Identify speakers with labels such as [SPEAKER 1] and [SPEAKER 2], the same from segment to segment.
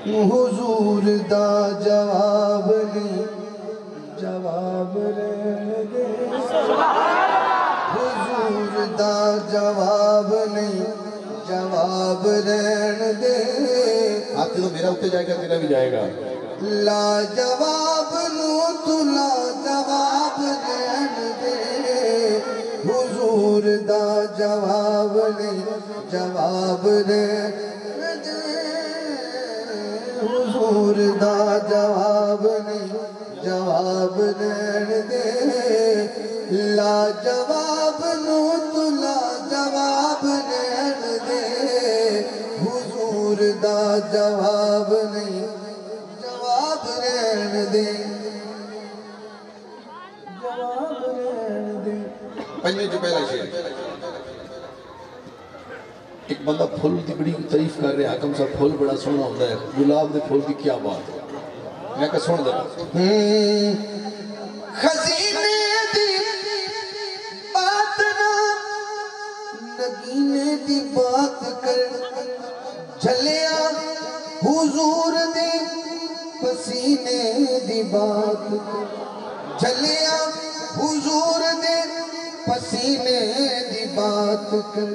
[SPEAKER 1] حضور دا جواب نہیں جواب رہن دے حضور دا جواب نہیں جواب رہن دے
[SPEAKER 2] آپ تو میرا اٹھے جائے گا تیرا بھی جائے گا
[SPEAKER 1] لا جواب نو تو لا جواب رہن دے حضور دا جواب نہیں جواب رہن دے حضور دا جواب نہیں جواب رہن دے لا جواب نو تو لا جواب رہن دے حضور دا جواب نہیں جواب رہن دے جواب رہن دے
[SPEAKER 2] پنجے جو پہلا شیر ایک بندہ پھول دی بڑی تعریف کر رہے حاکم صاحب پھول بڑا سونا ہوتا ہے گلاب دے پھول کی کیا بات ہے میں کہا سن دے
[SPEAKER 1] خزینے دی بات نہ نگینے دی بات کر جھلیا حضور دے پسینے دی بات کر جھلیا حضور دے پسینے دی بات کر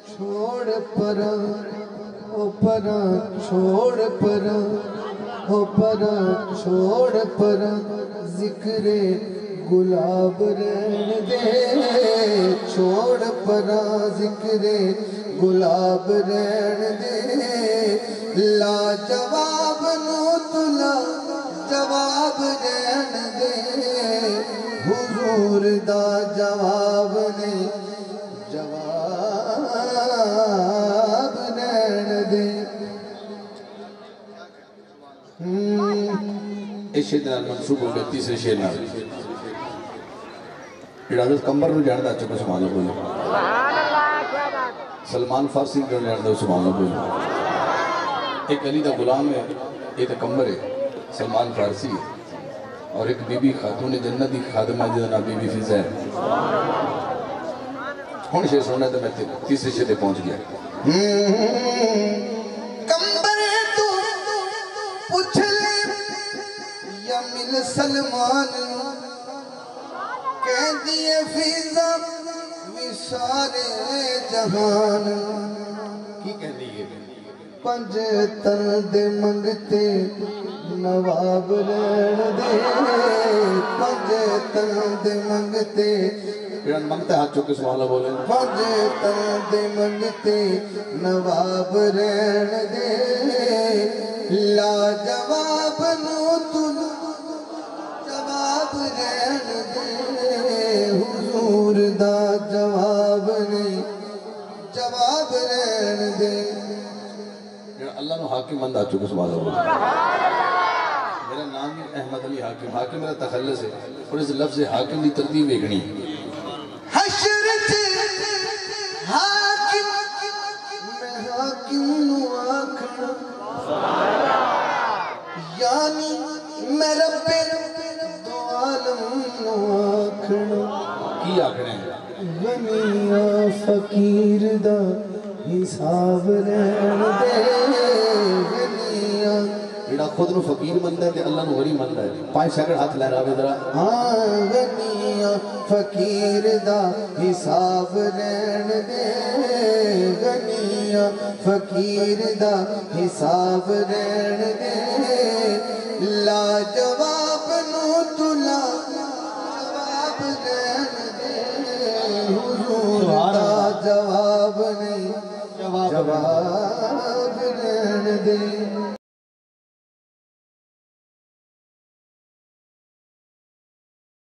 [SPEAKER 1] چھوڑ پرا او پرا چھوڑ پرا او پرا چھوڑ پرا ذکر گلاب رہن دے چھوڑ پرا ذکر گلاب رہن دے لا جواب نو تو لا جواب رہن دے حضور دا جواب نہیں جواب رہن دے
[SPEAKER 2] اس شیر دنال منصوب ہو گیا تیسرے شیر نال حضرت کمبر نو جاندہ چکو سبحان اللہ بولو سلمان فارسی نو جاندہ سبحان اللہ بولو ایک علی دا غلام ہے ایک کمبر ہے سلمان فارسی ہے اور ایک بی بی خاتون جنت دی خادمہ جدنا بی بی فضا ہے ہون شیر سننا ہے تو میں تیسرے شیر دے پہنچ گیا
[SPEAKER 1] کمبر تو پوچھ لے یا مل سلمان کہہ دیے فضا وسارے جہان
[SPEAKER 2] کی کہہ دیئے
[SPEAKER 1] پنج تن دے منگتے نواب رہن دے پنج تن دے منگتے
[SPEAKER 2] پیران منگتا ہے ہاتھ چوکے سبحان اللہ بولیں
[SPEAKER 1] پنج تن دے منگتے نواب رہن دے لا جواب نو تو جواب رہن دے حضور دا جواب نہیں جواب رہن دے
[SPEAKER 2] اللہ نو حاکم بند آ چکے سبحان اللہ بولیں میرا نام ہے احمد علی حاکم حاکم میرا تخلص ہے اور اس لفظ حاکم دی ترتیب ایگنی
[SPEAKER 1] حشر حاکم میں حاکم نو آکھنا یعنی میں رب دو عالم نو آکھنا
[SPEAKER 2] کی آکھنے ہیں
[SPEAKER 1] غنیہ فقیر دا حساب رہن دے غنیہ
[SPEAKER 2] ایڈا خود نو فقیر مندہ ہے تے اللہ نو غریب مندہ ہے 5 سیکنڈ ہاتھ لہرا بے ذرا
[SPEAKER 1] ہاں غنیہ فقیر دا حساب رہن دے غنیہ فقیر دا حساب رہن دے لا جواب نو تو لا جواب رہن دے حضور دا جواب نہیں جواب رہن دے